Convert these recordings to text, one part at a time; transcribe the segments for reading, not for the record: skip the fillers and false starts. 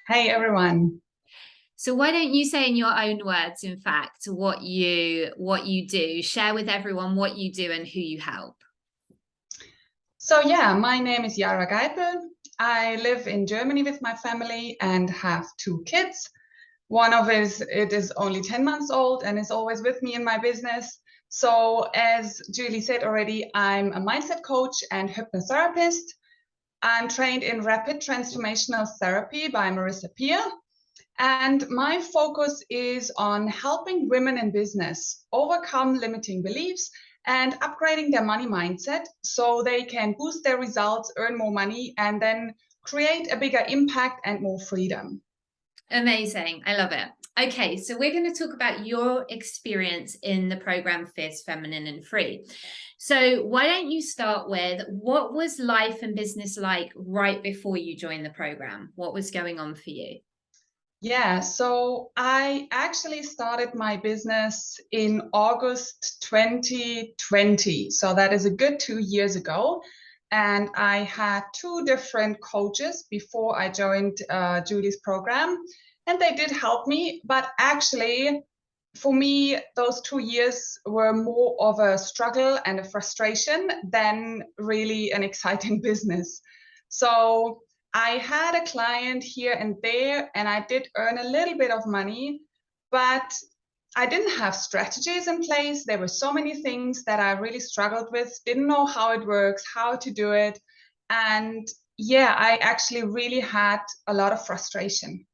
Hey everyone. So why don't you say in your own words, in fact, what you do? Share with everyone what you do and who you help. My name is Jara Geipel. I live in Germany with my family and have two kids. One of it is only 10 months old and is always with me in my business. So as Julie said already, I'm a mindset coach and hypnotherapist. I'm trained in rapid transformational therapy by Marissa Peer. And my focus is on helping women in business overcome limiting beliefs and upgrading their money mindset so they can boost their results, earn more money, and then create a bigger impact and more freedom. Amazing. I love it. Okay, so we're going to talk about your experience in the program Fierce, Feminine and Free. So why don't you start with what was life and business like right before you joined the program? What was going on for you? Yeah, so I actually started my business in August 2020. So that is a good 2 years ago. And I had two different coaches before I joined Julie's program, and they did help me. But actually, for me, those 2 years were more of a struggle and a frustration than really an exciting business. So I had a client here and there, and I did earn a little bit of money, but I didn't have strategies in place. There were so many things that I really struggled with, didn't know how it works, how to do it. And yeah, I actually really had a lot of frustration.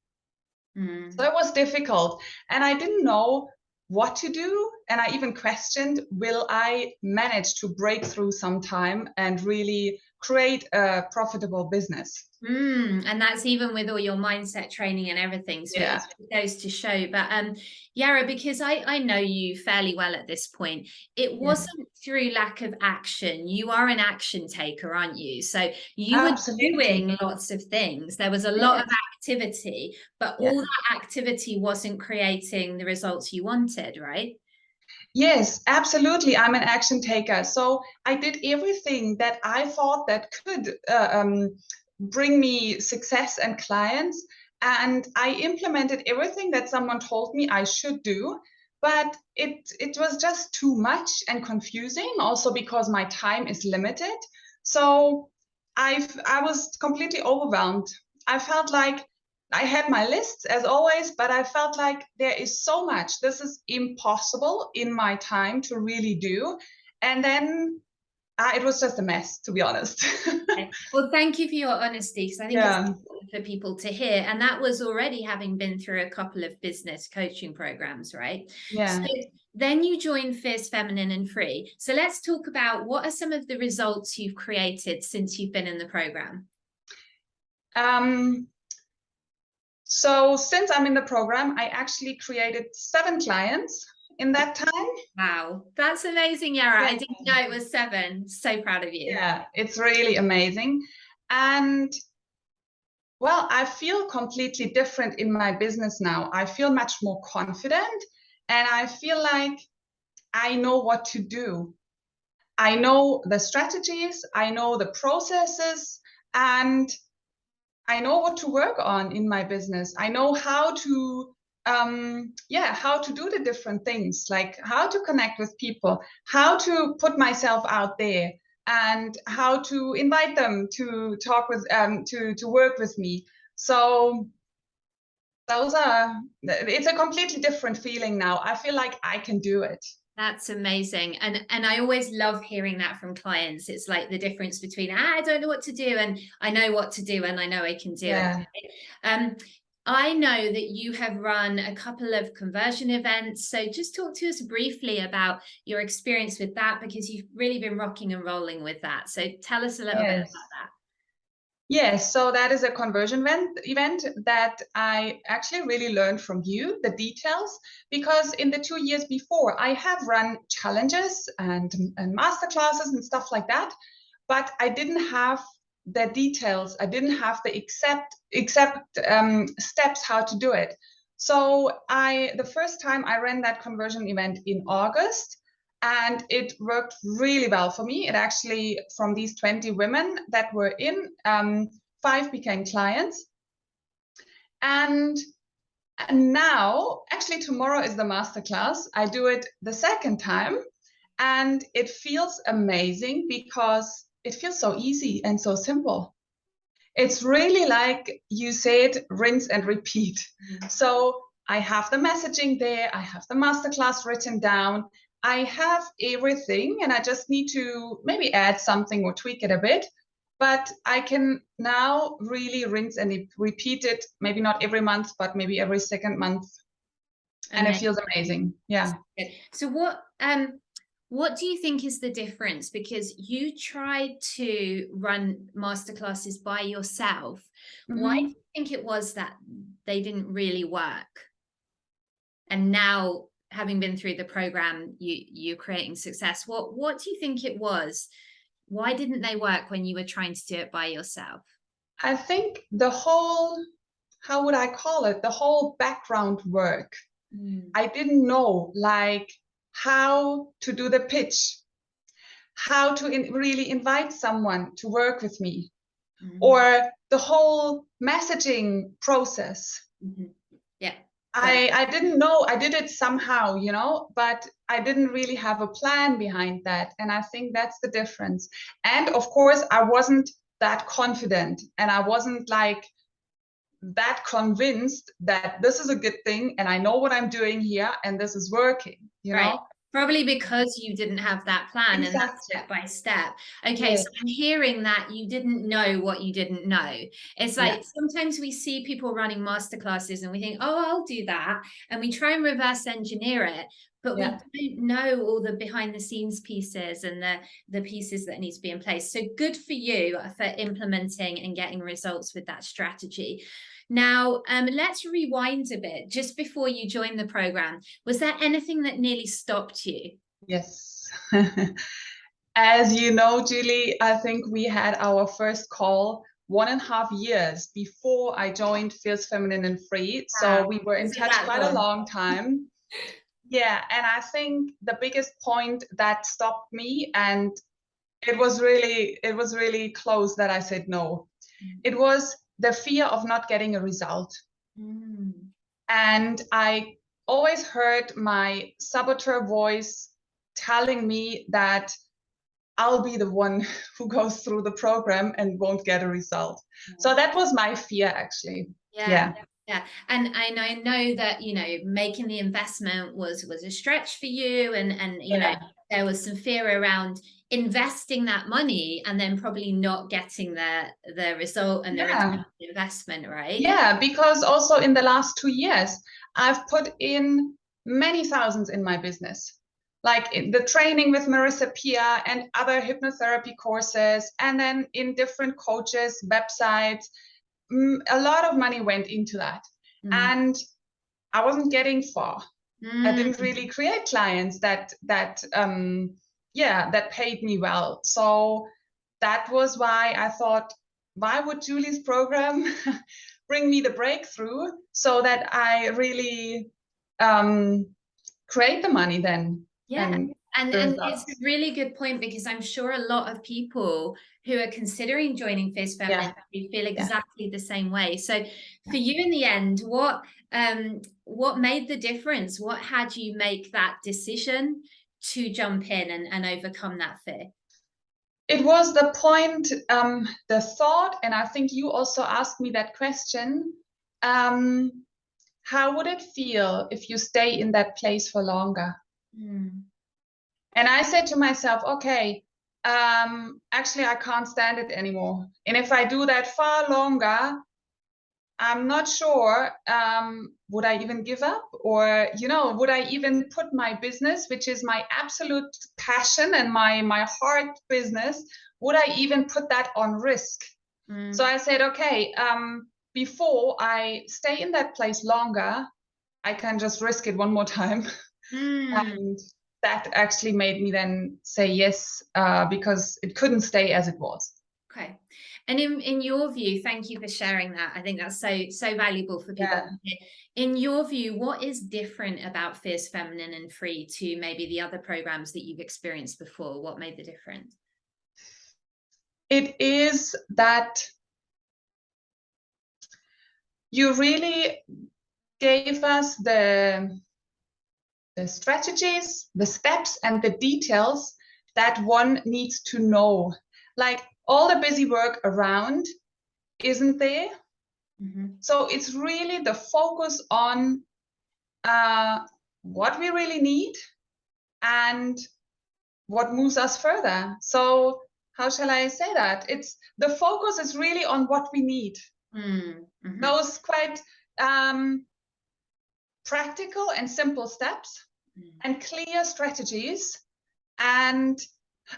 So Mm. it was difficult. And I didn't know what to do. And I even questioned, will I manage to break through sometime and really create a profitable business? And that's even with all your mindset training and everything. So Yeah. it goes to show. But Yara, because I know you fairly well at this point, it Yeah. wasn't through lack of action. You are an action taker, aren't you? So you were Absolutely. doing lots of things. There was a lot of Yes. activity, but Yeah. all that activity wasn't creating the results you wanted, right? Yes, absolutely. I'm an action taker. So I did everything that I thought that could bring me success and clients. And I implemented everything that someone told me I should do. But it was just too much and confusing, also because my time is limited. So I was completely overwhelmed. I felt like I had my lists as always, but I felt like there is so much. This is impossible in my time to really do. And then it was just a mess, to be honest. Okay. Well, thank you for your honesty because I think it's Yeah. important for people to hear. And that was already having been through a couple of business coaching programs, right? So Yeah. then you joined Fierce Feminine and Free. So let's talk about what are some of the results you've created since you've been in the program? Um, so since I'm in the program, I actually created 7 clients in that time. Wow, that's amazing, Yara. Yeah. I didn't know it was seven. So proud of you. Yeah, it's really amazing. And well, I feel completely different in my business now. I feel much more confident and I feel like I know what to do. I know the strategies, I know the processes, and I know what to work on in my business. I know how to how to do the different things, like how to connect with people, how to put myself out there, and how to invite them to talk with to work with me. So those are it's a completely different feeling now. I feel like I can do it. That's amazing. And I always love hearing that from clients. It's like the difference between I don't know what to do and I know what to do and I know I can do it. Yeah. Um, I know that you have run a couple of conversion events. So just talk to us briefly about your experience with that because you've really been rocking and rolling with that. So tell us a little bit Yes. about that. Yes, so that is a conversion event that I actually really learned from you, the details, because in the 2 years before, I have run challenges and master classes and stuff like that, but I didn't have the details. I didn't have the exact steps how to do it. So the first time I ran that conversion event in August, and it worked really well for me. It actually, from these 20 women that were in, 5 became clients. And now, actually, tomorrow is the masterclass. I do it the second time, and it feels amazing because it feels so easy and so simple. It's really like you said, rinse and repeat. Mm-hmm. So I have the messaging there, I have the masterclass written down, I have everything, and I just need to maybe add something or tweak it a bit. But I can now really rinse and repeat it, maybe not every month, but maybe every second month. And it feels amazing. Yeah. So what do you think is the difference? Because you tried to run masterclasses by yourself. Mm-hmm. Why do you think it was that they didn't really work? And now, having been through the program, you're creating success. What do you think it was? Why didn't they work when you were trying to do it by yourself? I think the whole, how would I call it? The whole background work. I didn't know like how to do the pitch, how to really invite someone to work with me, or the whole messaging process. Yeah. I didn't know. I did it somehow, you know, but I didn't really have a plan behind that. And I think that's the difference. And of course, I wasn't that confident, and I wasn't like that convinced that this is a good thing and I know what I'm doing here and this is working, you know? Probably because you didn't have that plan. Exactly. And that step by step. Okay, yes. So I'm hearing that you didn't know what you didn't know. It's like sometimes we see people running masterclasses and we think, oh, I'll do that. And we try and reverse engineer it, but we don't know all the behind the scenes pieces and the pieces that need to be in place. So good for you for implementing and getting results with that strategy. Now, let's rewind a bit. Just before you joined the program, was there anything that nearly stopped you? Yes. As you know, Julie, I think we had our first call 1.5 years before I joined Fierce Feminine and Free. So we were in touch quite a long time. Yeah, and I think the biggest point that stopped me, and it was really close that I said no. It was the fear of not getting a result. And I always heard my saboteur voice telling me that I'll be the one who goes through the program and won't get a result. So that was my fear, actually. Yeah. And I know that, you know, making the investment was a stretch for you, and you know, there was some fear around investing that money and then probably not getting the result and the return on the investment, right? Yeah, because also in the last 2 years, I've put in many thousands in my business, like in the training with Marissa Pia and other hypnotherapy courses, and then in different coaches, websites. A lot of money went into that. And I wasn't getting far. I didn't really create clients that paid me well. So that was why I thought, why would Julie's program bring me the breakthrough so that I really create the money then? And it's a really good point, because I'm sure a lot of people who are considering joining Fierce Feminine feel exactly the same way. So for you in the end, what made the difference? What had you make that decision to jump in and overcome that fear? It was the point, the thought, and I think you also asked me that question. How would it feel if you stay in that place for longer? And I said to myself, okay, actually, I can't stand it anymore. And if I do that far longer, I'm not sure, would I even give up? Or, you know, would I even put my business, which is my absolute passion and my heart business, would I even put that on risk? So I said, okay, before I stay in that place longer, I can just risk it one more time. And that actually made me then say yes, because it couldn't stay as it was. Okay. And in your view, thank you for sharing that. I think that's so valuable for people. In your view, what is different about Fierce Feminine and Free to maybe the other programs that you've experienced before? What made the difference? It is that you really gave us the strategies, the steps, and the details that one needs to know. Like all the busy work around isn't there. So it's really the focus on what we really need and what moves us further. So how shall I say that? It's the focus is really on what we need. Those quite practical and simple steps and clear strategies. And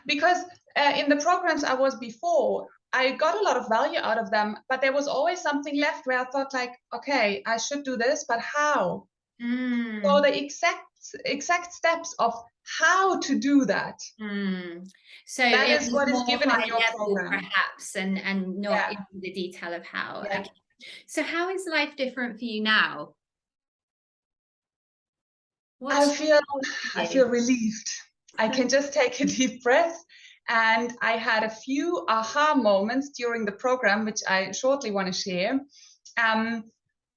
because in the programs I was before, I got a lot of value out of them, but there was always something left where I thought like, okay, I should do this, but how? So the exact steps of how to do that. So that it is was what is more given in high your level, program. perhaps, and not into the detail of how. Okay. So how is life different for you now? I feel relieved. I can just take a deep breath. And I had a few aha moments during the program, which I shortly want to share.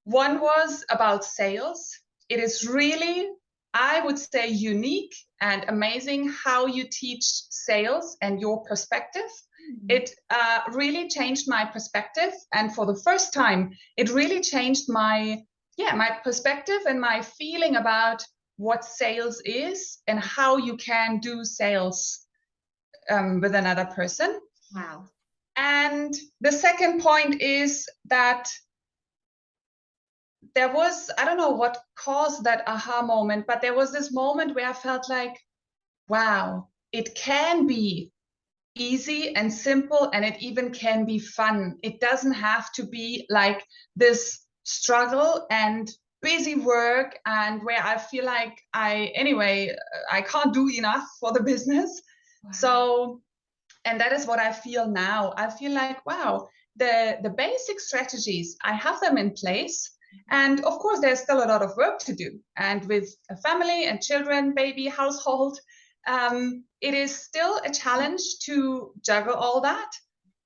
One was about sales. It is really, I would say, unique and amazing how you teach sales and your perspective. It really changed my perspective. And for the first time, it really changed my perspective and my feeling about what sales is and how you can do sales with another person. Wow. And the second point is that there was, I don't know what caused that aha moment, but there was this moment where I felt like, wow, it can be easy and simple, and it even can be fun. It doesn't have to be like this struggle and busy work, and where I feel like I can't do enough for the business. Wow. So, and that is what I feel now. I feel like, wow, the basic strategies, I have them in place. And of course, there's still a lot of work to do. And with a family and children, baby, household, it is still a challenge to juggle all that,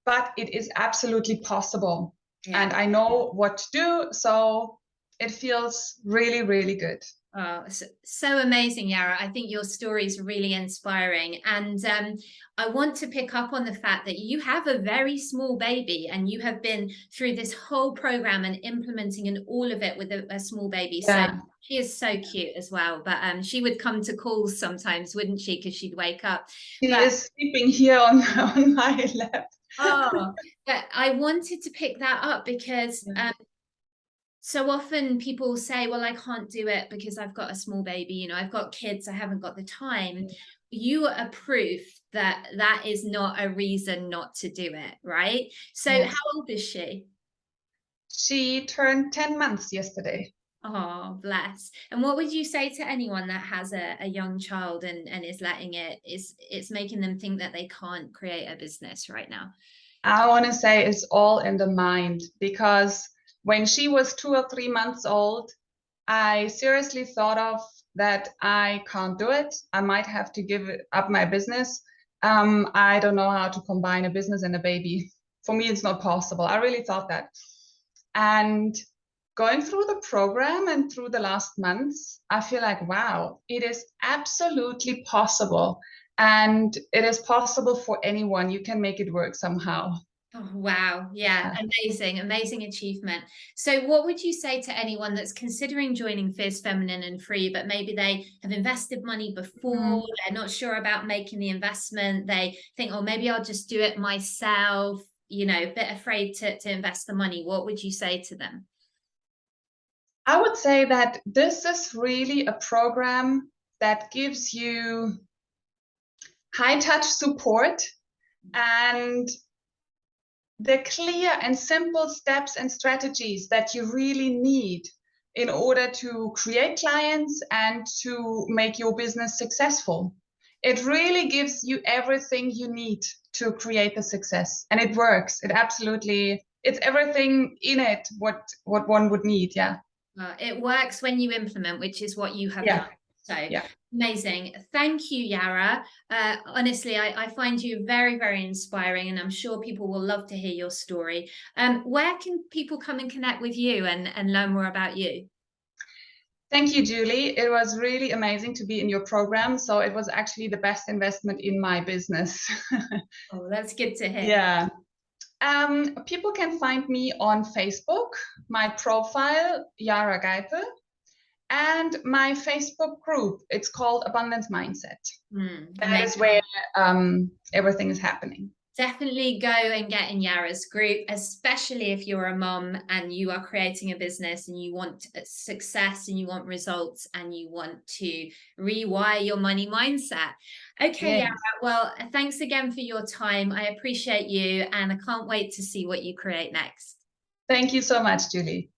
but it is absolutely possible. Yeah. And I know what to do. So it feels really, really good. Oh, so amazing, Jara. I think your story is really inspiring. And I want to pick up on the fact that you have a very small baby and you have been through this whole program and implementing and all of it with a small baby. Yeah. So she is so cute as well. But she would come to calls sometimes, wouldn't she? Because she'd wake up. She is sleeping here on my lap. Oh, but I wanted to pick that up because so often people say, well, I can't do it because I've got a small baby, you know, I've got kids, I haven't got the time. You are proof that that is not a reason not to do it, right? So how old is she? She turned 10 months yesterday. Oh, bless. And what would you say to anyone that has a young child and is letting it's making them think that they can't create a business right now? I want to say it's all in the mind, because when she was 2 or 3 months old, I seriously thought of that I can't do it. I might have to give up my business. I don't know how to combine a business and a baby. For me, it's not possible. I really thought that. And going through the program and through the last months, I feel like, wow, it is absolutely possible. And it is possible for anyone. You can make it work somehow. Oh, wow. Yeah. Amazing achievement. So what would you say to anyone that's considering joining Fierce Feminine and Free, but maybe they have invested money before, they're not sure about making the investment, they think, oh, maybe I'll just do it myself, you know, a bit afraid to invest the money. What would you say to them? I would say that this is really a program that gives you high touch support and the clear and simple steps and strategies that you really need in order to create clients and to make your business successful. It really gives you everything you need to create the success, and it works. It absolutely, it's everything in it, what one would need. Yeah. It works when you implement, which is what you have done. So Yeah. amazing. Thank you, Jara. Honestly, I find you very, very inspiring, and I'm sure people will love to hear your story. Where can people come and connect with you and learn more about you? Thank you, Julie. It was really amazing to be in your program. So it was actually the best investment in my business. Oh, that's good to hear. Yeah. People can find me on Facebook, my profile, Jara Geipel, and my Facebook group. It's called Abundance Mindset. That is Amazing. where everything is happening. Definitely go and get in Jara's group, especially if you're a mom and you are creating a business and you want success and you want results and you want to rewire your money mindset. Okay, Yes. Jara, well, thanks again for your time. I appreciate you and I can't wait to see what you create next. Thank you so much, Julie.